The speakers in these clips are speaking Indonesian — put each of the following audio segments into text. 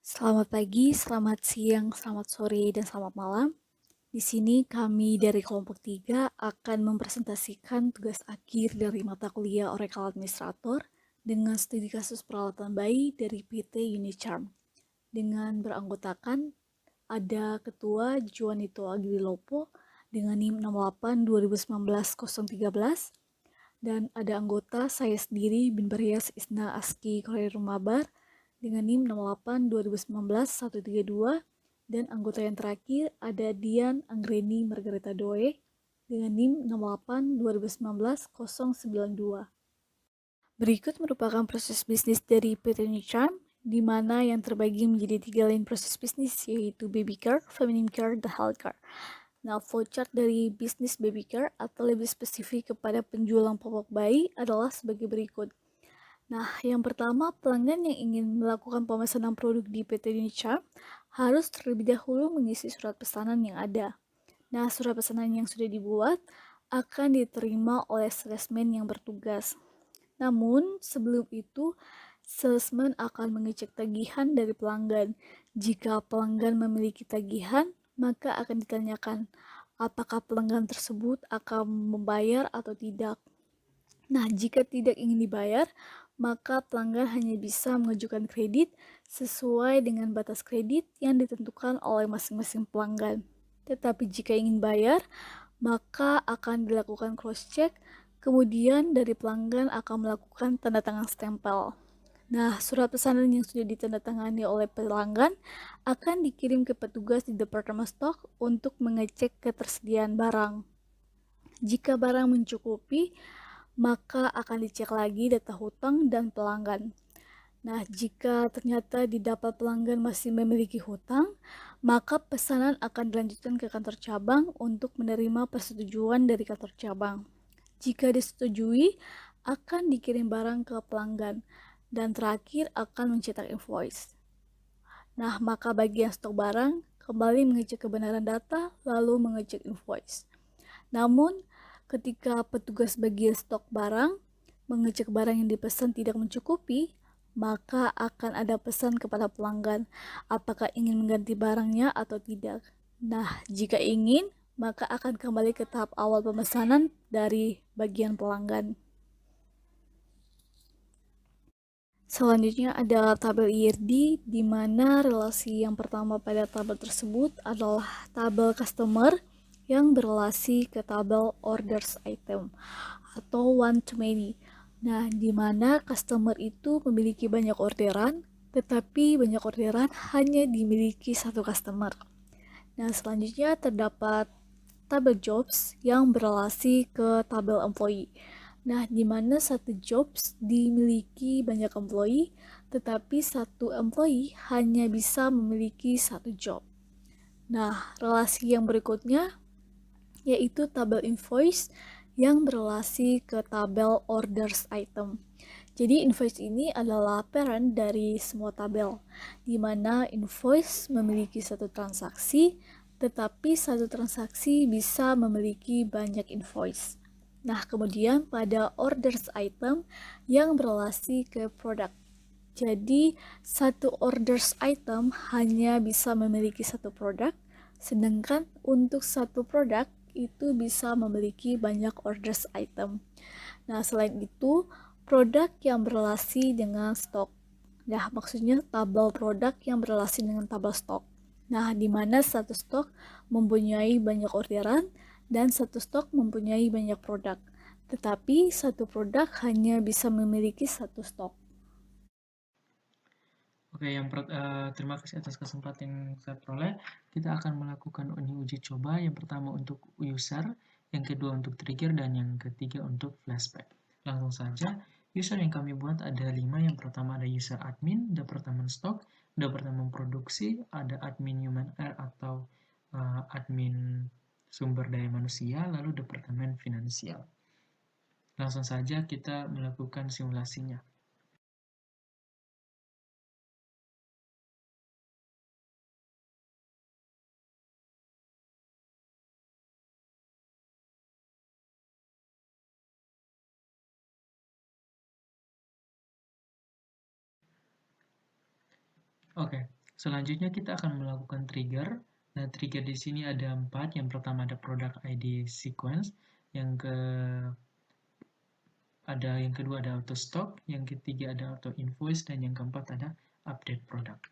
Selamat pagi, selamat siang, selamat sore, dan selamat malam. Di sini kami dari kelompok 3 akan mempresentasikan tugas akhir dari mata kuliah Oracle Administrator dengan studi kasus perawatan bayi dari PT Unicharm. Dengan beranggotakan ada Ketua Juanito Aguilopo dengan NIM 68 2019 013 dan ada anggota saya sendiri Bin Barias Isna Aski Khairum Mabar dengan NIM 68 2019 132 dan anggota yang terakhir ada Dian Anggreni Margareta Doe dengan NIM 68 2019 092. Berikut merupakan proses bisnis dari PT Unicharm, di mana yang terbagi menjadi 3 line proses bisnis, yaitu baby care, feminine care, dan health care. Nah, flowchart dari bisnis baby care atau lebih spesifik kepada penjualan popok bayi adalah sebagai berikut. Nah, yang pertama, pelanggan yang ingin melakukan pemesanan produk di PT Unicharm harus terlebih dahulu mengisi surat pesanan yang ada. Nah, surat pesanan yang sudah dibuat akan diterima oleh salesman yang bertugas. Namun, sebelum itu, salesman akan mengecek tagihan dari pelanggan. Jika pelanggan memiliki tagihan, maka akan ditanyakan apakah pelanggan tersebut akan membayar atau tidak. Nah, jika tidak ingin dibayar, maka pelanggan hanya bisa mengajukan kredit sesuai dengan batas kredit yang ditentukan oleh masing-masing pelanggan. Tetapi jika ingin bayar, maka akan dilakukan cross-check, kemudian dari pelanggan akan melakukan tanda tangan stempel. Nah, surat pesanan yang sudah ditandatangani oleh pelanggan akan dikirim ke petugas di Departemen Stok untuk mengecek ketersediaan barang. Jika barang mencukupi, maka akan dicek lagi data hutang dan pelanggan. Nah, jika ternyata didapat pelanggan masih memiliki hutang, maka pesanan akan dilanjutkan ke kantor cabang untuk menerima persetujuan dari kantor cabang. Jika disetujui, akan dikirim barang ke pelanggan, dan terakhir akan mencetak invoice. Nah, maka bagian stok barang kembali mengecek kebenaran data, lalu mengecek invoice. Namun, ketika petugas bagian stok barang mengecek barang yang dipesan tidak mencukupi, maka akan ada pesan kepada pelanggan apakah ingin mengganti barangnya atau tidak. Nah, jika ingin, maka akan kembali ke tahap awal pemesanan dari bagian pelanggan. Selanjutnya ada tabel IRD, di mana relasi yang pertama pada tabel tersebut adalah tabel customer yang berelasi ke tabel orders item atau one to many. Nah, di mana customer itu memiliki banyak orderan, tetapi banyak orderan hanya dimiliki satu customer. Nah, selanjutnya terdapat tabel jobs yang berelasi ke tabel employee. Nah, di mana satu jobs dimiliki banyak employee, tetapi satu employee hanya bisa memiliki satu job. Nah, relasi yang berikutnya yaitu tabel invoice yang berelasi ke tabel orders item. Jadi invoice ini adalah parent dari semua tabel, di mana invoice memiliki satu transaksi, tetapi satu transaksi bisa memiliki banyak invoice. Nah, kemudian pada orders item yang berelasi ke produk. Jadi, satu orders item hanya bisa memiliki satu produk, sedangkan untuk satu produk itu bisa memiliki banyak orders item. Nah, selain itu, produk yang berelasi dengan stok. Nah, maksudnya tabel produk yang berelasi dengan tabel stok. Nah, di mana satu stok mempunyai banyak orderan dan satu stok mempunyai banyak produk. Tetapi satu produk hanya bisa memiliki satu stok. Oke, terima kasih atas kesempatan yang saya peroleh. Kita akan melakukan uji coba. Yang pertama untuk user, yang kedua untuk trigger, dan yang ketiga untuk flashback. Langsung saja, user yang kami buat ada 5. Yang pertama ada user admin, departemen stok, departemen produksi, ada admin human atau admin sumber daya manusia, lalu departemen finansial. Langsung saja kita melakukan simulasinya. Oke, Selanjutnya kita akan melakukan trigger. Nah, trigger di sini ada 4. Yang pertama ada product ID sequence, yang kedua ada auto stock, yang ketiga ada auto invoice, dan yang keempat ada update product.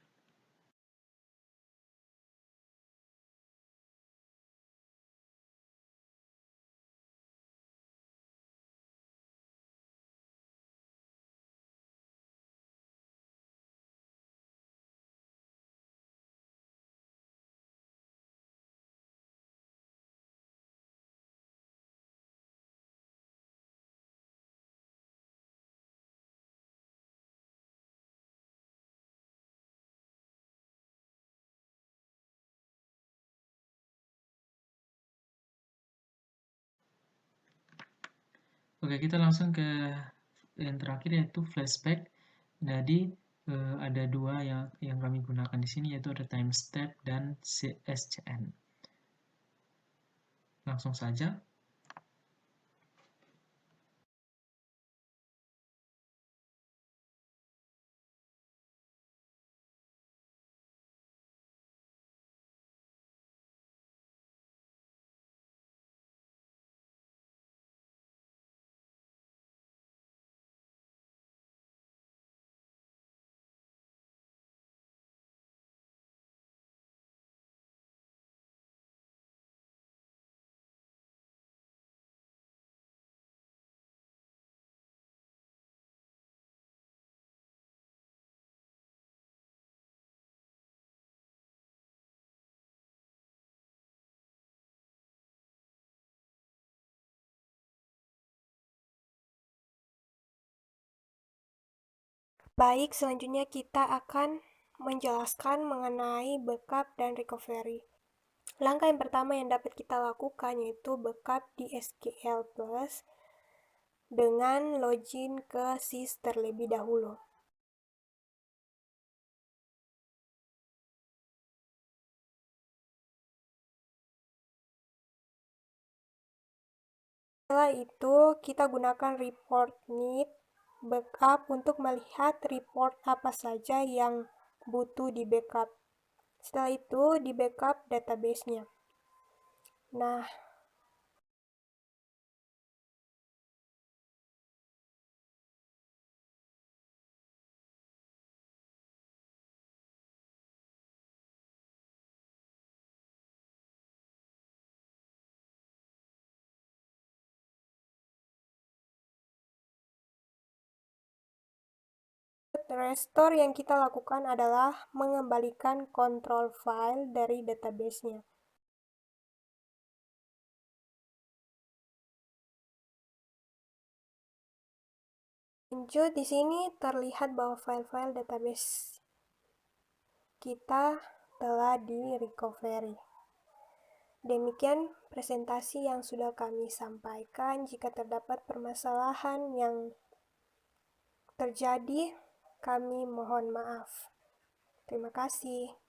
Oke, kita langsung ke yang terakhir yaitu flashback. Jadi ada dua yang kami gunakan di sini, yaitu ada time step dan SCN. Langsung saja. Baik, selanjutnya kita akan menjelaskan mengenai backup dan recovery. Langkah yang pertama yang dapat kita lakukan yaitu backup di SQL Plus dengan login ke SIS terlebih dahulu. Setelah itu, kita gunakan report need backup untuk melihat report apa saja yang butuh di backup. Setelah itu, di backup database-nya. Nah, restore yang kita lakukan adalah mengembalikan control file dari database-nya. Lanjut, di sini terlihat bahwa file-file database kita telah di recovery. Demikian presentasi yang sudah kami sampaikan. Jika terdapat permasalahan yang terjadi, kami mohon maaf. Terima kasih.